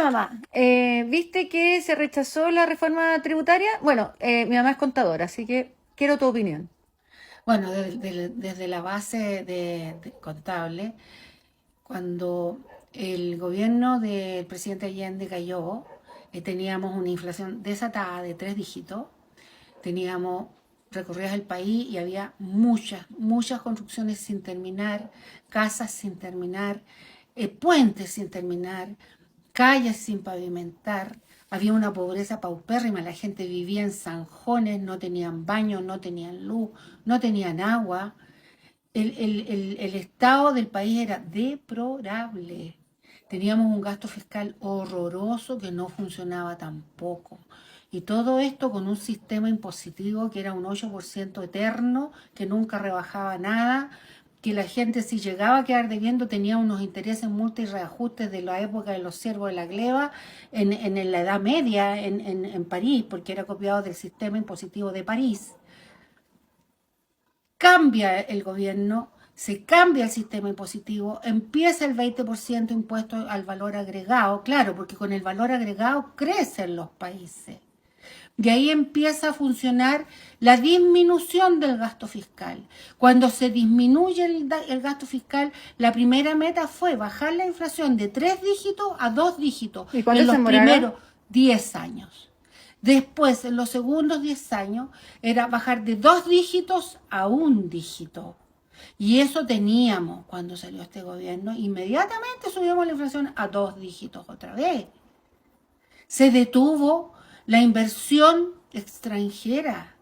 Hola mamá, ¿viste que se rechazó la reforma tributaria? Bueno, mi mamá es contadora, así que quiero tu opinión. Bueno, desde la base de contable, cuando el gobierno del presidente Allende cayó, teníamos una inflación desatada de 3 dígitos, teníamos, recorrías el país y había muchas construcciones sin terminar, casas sin terminar, puentes sin terminar, calles sin pavimentar, había una pobreza paupérrima, la gente vivía en zanjones, no tenían baño, no tenían luz, no tenían agua. El estado del país era deplorable. Teníamos un gasto fiscal horroroso que no funcionaba tampoco. Y todo esto con un sistema impositivo que era un 8% eterno, que nunca rebajaba nada, que la gente si llegaba a quedar debiendo tenía unos intereses multa y reajustes de la época de los siervos de la gleba en la Edad Media en París, porque era copiado del sistema impositivo de París. Cambia el gobierno, se cambia el sistema impositivo, empieza el 20% impuesto al valor agregado, claro, porque con el valor agregado crecen los países. Y ahí empieza a funcionar la disminución del gasto fiscal. Cuando se disminuye el gasto fiscal, la primera meta fue bajar la inflación de 3 dígitos a 2 dígitos ¿Y cuánto en se los demoraron? primeros 10 años. Después, en los segundos 10 años, era bajar de 2 dígitos a 1 dígito. Y eso teníamos cuando salió este gobierno. Inmediatamente subimos la inflación a 2 dígitos otra vez. Se detuvo la inversión extranjera,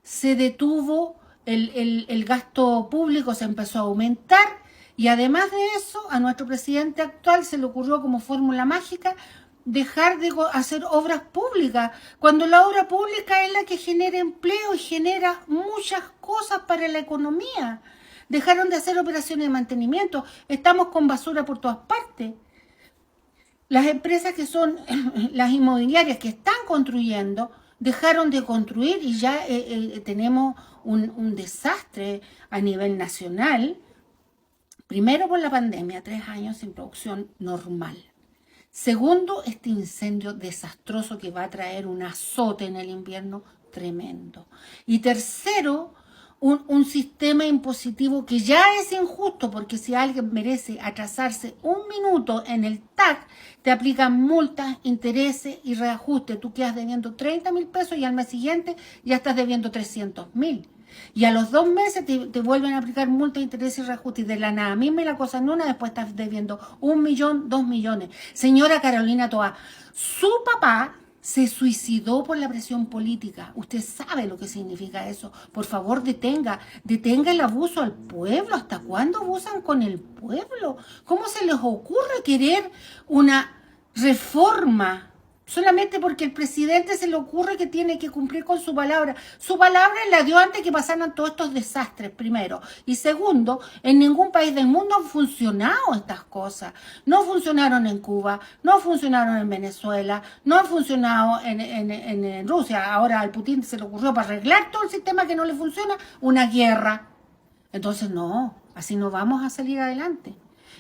se detuvo el gasto público, se empezó a aumentar y además de eso a nuestro presidente actual se le ocurrió como fórmula mágica dejar de hacer obras públicas, cuando la obra pública es la que genera empleo y genera muchas cosas para la economía. Dejaron de hacer operaciones de mantenimiento, estamos con basura por todas partes. Las empresas que son las inmobiliarias que están construyendo dejaron de construir y ya tenemos un desastre a nivel nacional. Primero por la pandemia, 3 años sin producción normal. Segundo, este incendio desastroso que va a traer un azote en el invierno tremendo. Y tercero, un sistema impositivo que ya es injusto, porque si alguien merece atrasarse 1 minuto en el TAC, te aplican multas, intereses y reajustes. Tú quedas debiendo 30.000 pesos y al mes siguiente ya estás debiendo 300.000. Y a los 2 meses te vuelven a aplicar multa, interés y reajuste y de la nada misma y la cosa en una, después estás debiendo 1 millón, 2 millones. Señora Carolina Toa, su papá se suicidó por la presión política. Usted sabe lo que significa eso. Por favor, detenga el abuso al pueblo. ¿Hasta cuándo abusan con el pueblo? ¿Cómo se les ocurre querer una reforma solamente porque el presidente se le ocurre que tiene que cumplir con su palabra? Su palabra la dio antes que pasaran todos estos desastres, primero. Y segundo, en ningún país del mundo han funcionado estas cosas. No funcionaron en Cuba, no funcionaron en Venezuela, no han funcionado en Rusia. Ahora al Putin se le ocurrió para arreglar todo el sistema que no le funciona, una guerra. Entonces no, así no vamos a salir adelante.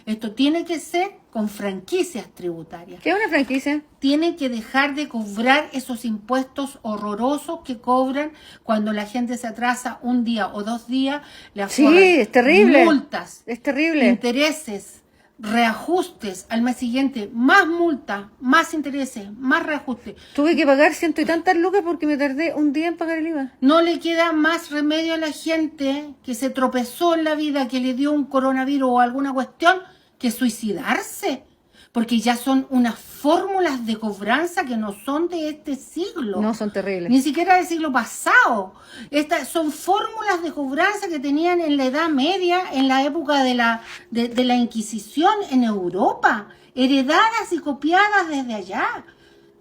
Esto tiene que ser con franquicias tributarias. ¿Qué es una franquicia? Tienen que dejar de cobrar esos impuestos horrorosos que cobran cuando la gente se atrasa un día o 2 días, le Sí, cobran es terrible. multas, Es terrible. intereses, reajustes al mes siguiente, más multas, más intereses, más reajustes. Tuve que pagar ciento y tantas lucas porque me tardé un día en pagar el IVA. No le queda más remedio a la gente que se tropezó en la vida, que le dio un coronavirus o alguna cuestión, que suicidarse. Porque ya son unas fórmulas de cobranza que no son de este No, siglo, son terribles. ni siquiera del siglo pasado. Estas son fórmulas de cobranza que tenían en la Edad Media, en la época de la Inquisición en Europa, heredadas y copiadas desde allá.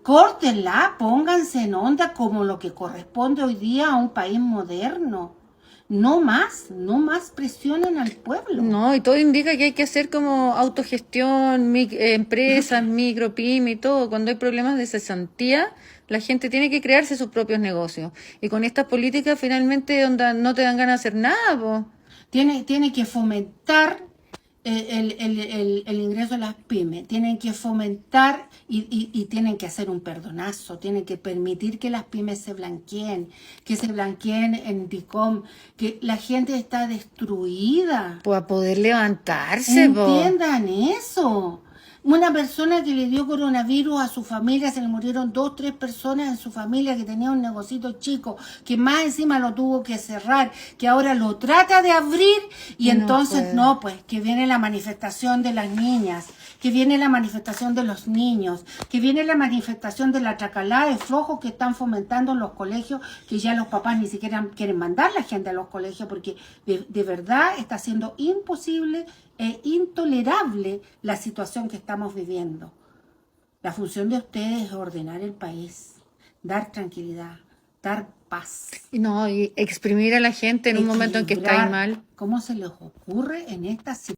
Córtenla, pónganse en onda como lo que corresponde hoy día a un país moderno. No más presionen al pueblo. No, y todo indica que hay que hacer como autogestión, empresas, micro, pyme y todo. Cuando hay problemas de cesantía, la gente tiene que crearse sus propios negocios. Y con estas políticas finalmente onda, no te dan ganas de hacer nada, po. Tiene que fomentar el ingreso de las pymes, tienen que fomentar y tienen que hacer un perdonazo, tienen que permitir que las pymes se blanqueen, que se blanqueen en DICOM, que la gente está destruida. Para poder levantarse, po. Entiendan eso. Una persona que le dio coronavirus a su familia, se le murieron 2, 3 personas en su familia que tenía un negocito chico, que más encima lo tuvo que cerrar, que ahora lo trata de abrir y No entonces puede. no, pues que viene la manifestación de las niñas, que viene la manifestación de los niños, que viene la manifestación de la tracalada de flojos que están fomentando en los colegios, que ya los papás ni siquiera quieren mandar la gente a los colegios porque de verdad está siendo imposible e intolerable la situación que estamos viviendo. La función de ustedes es ordenar el país, dar tranquilidad, dar paz. Y no, y exprimir a la gente en un momento en que está ahí equilibrar. mal. ¿Cómo se les ocurre en esta situación?